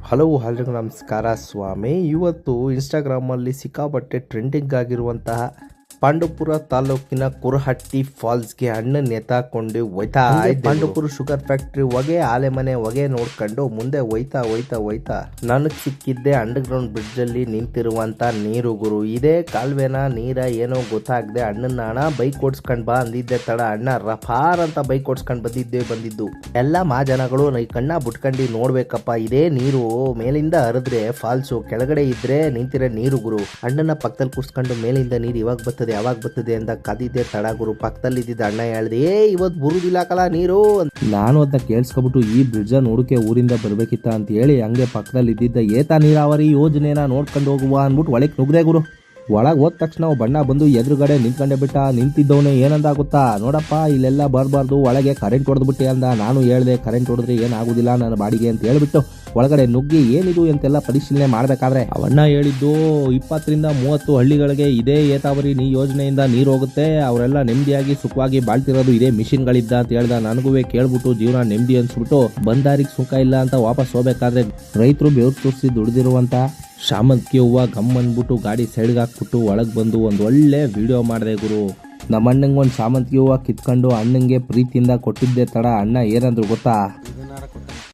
Hello ಎಲ್ರಿಗೂ ನಮಸ್ಕಾರ ಸ್ವಾಮಿ. ಇವತ್ತು ಇನ್ಸ್ಟಾಗ್ರಾಮಲ್ಲಿ ಸಿಕ್ಕಾಪಟ್ಟೆ ಟ್ರೆಂಡಿಂಗ್ ಆಗಿರುವಂತಹ ಪಾಂಡವಪುರ ತಾಲೂಕಿನ ಕುರಹಟ್ಟಿ ಫಾಲ್ಸ್ಗೆ ಅಣ್ಣನ ಎತ್ತಾಕೊಂಡು ಹೋಯ್ತಾ ಪಾಂಡವಪುರ ಶುಗರ್ ಫ್ಯಾಕ್ಟ್ರಿ ಹೊಗೆ ಆಲೆ ಮನೆ ಹೊಗೆ ನೋಡ್ಕೊಂಡು ಮುಂದೆ ಹೋಯ್ತಾ ನನಗೆ ಸಿಕ್ಕಿದ್ದೆ ಅಂಡರ್ಗ್ರೌಂಡ್ ಬ್ರಿಡ್ಜ್ ಅಲ್ಲಿ ನಿಂತಿರುವಂತ ನೀರು ಗುರು. ಇದೇ ಕಾಲುವೆನ ನೀರ ಏನೋ ಗೊತ್ತಾಗದೆ ಅಣ್ಣನ ಅಣ್ಣ ಬೈಕ್ ಓಡಿಸ್ಕೊಂಡ್ ಬಾ ಅಂದಿದ್ದೆ ತಡ ಅಣ್ಣ ರಫಾರ್ ಅಂತ ಬೈಕ್ ಓಡಿಸ್ಕೊಂಡ್ ಬಂದಿದ್ದು ಎಲ್ಲ ಜನಗಳು ಈ ಕಣ್ಣ ಬಿಟ್ಕೊಂಡು ನೋಡ್ಬೇಕಪ್ಪ. ಇದೇ ನೀರು ಮೇಲಿಂದ ಹರಿದ್ರೆ ಫಾಲ್ಸು, ಕೆಳಗಡೆ ಇದ್ರೆ ನಿಂತಿರೋ ನೀರು ಗುರು. ಅಣ್ಣನ ಪಕ್ಕದಲ್ಲಿ ಕೂರ್ಸ್ಕೊಂಡು ಮೇಲಿಂದ ನೀರು ಯಾವಾಗ ಬರ್ತದೆ ಅಂತ ಕಾದಿದ್ದೆ ತಡ ಗುರು. ಪಕ್ಕದಲ್ಲಿ ಇದ್ದಿದ್ದ ಅಣ್ಣ ಹೇಳ್ದೆ ಇವತ್ತು ಬರುದಿಲ್ಲ ಕಲ ನೀರು. ನಾನು ಅದನ್ನ ಕೇಳಿಸ್ಕೊಬಿಟ್ಟು ಈ ಬ್ರಿಡ್ಜ್ ನೋಡಕ್ಕೆ ಊರಿಂದ ಬರ್ಬೇಕಿತ್ತ ಅಂತ ಹೇಳಿ ಹಂಗೆ ಪಕ್ಕದಲ್ಲಿ ಇದ್ದಿದ್ದ ಏತ ನೀರಾವರಿ ಯೋಜನೆನ ನೋಡ್ಕೊಂಡು ಹೋಗುವ ಅಂದ್ಬಿಟ್ಟು ಒಳಗೆ ನುಗ್ದೆ ಗುರು. ಒಳಗೆ ಹೋದ ತಕ್ಷಣ ಬಣ್ಣ ಬಂದು ಎದುರುಗಡೆ ನಿಂತ್ಕೊಂಡೆ ಬಿಟ್ಟ. ನಿಂತಿದ್ದವನೇ ಏನಂದ ಗೊತ್ತಾ, ನೋಡಪ್ಪ ಇಲ್ಲೆಲ್ಲ ಬರಬಾರ್ದು, ಒಳಗೆ ಕರೆಂಟ್ ಹೊಡೆದ್ಬಿಟ್ಟೆ ಅಂದ. ನಾನು ಹೇಳ್ದೆ ಕರೆಂಟ್ ಹೊಡೆದ್ರೆ ಏನಾಗುದಿಲ್ಲ ನನ್ನ ಬಾಡಿಗೆ ಅಂತ ಹೇಳ್ಬಿಟ್ಟು ಒಳಗಡೆ ನುಗ್ಗಿ ಏನಿದು ಅಂತೆಲ್ಲ ಪರಿಶೀಲನೆ ಮಾಡಬೇಕಾದ್ರೆ ಅವಣ್ಣ ಹೇಳಿದ್ದು 20-30 ಹಳ್ಳಿಗಳಿಗೆ ಇದೇ ಏತಾವರಿ ಯೋಜನೆಯಿಂದ ನೀರು ಹೋಗುತ್ತೆ, ಅವರೆಲ್ಲ ನೆಮ್ಮದಿಯಾಗಿ ಸುಖವಾಗಿ ಬಾಳ್ತಿರೋದು ಇದೇ ಮಿಷಿನ್ಗಳಿದ್ದ ಅಂತ ಹೇಳ್ದ. ನನಗೂ ಕೇಳ್ಬಿಟ್ಟು ಜೀವನ ನೆಮ್ಮದಿ ಅನ್ಸ್ಬಿಟ್ಟು ಬಂದಾರಿಗೆ ಸುಖ ಇಲ್ಲ ಅಂತ ವಾಪಸ್ ಹೋಗ್ಬೇಕಾದ್ರೆ ರೈತರು ಬೆವರು ತೋರಿಸಿ ದುಡಿದಿರುವಂತ ಶಾಮಂತಿಗೆ ಹೂವು ಗಮ್ ಅಂದ್ಬಿಟ್ಟು ಗಾಡಿ ಸೈಡ್ಗೆ ಹಾಕ್ಬಿಟ್ಟು ಒಳಗೆ ಬಂದು ಒಂದು ಒಳ್ಳೆ ವಿಡಿಯೋ ಮಾಡಿದೆ ಗುರು. ನಮ್ಮ ಅಣ್ಣಂಗೆ ಒಂದು ಶಾಮಂತಿಗೆ ಹೂವು ಕಿತ್ಕೊಂಡು ಅಣ್ಣಂಗೆ ಪ್ರೀತಿಯಿಂದ ಕೊಟ್ಟಿದ್ದೆ ತಡ ಅಣ್ಣ ಏನಂದ್ರು ಗೊತ್ತಾ,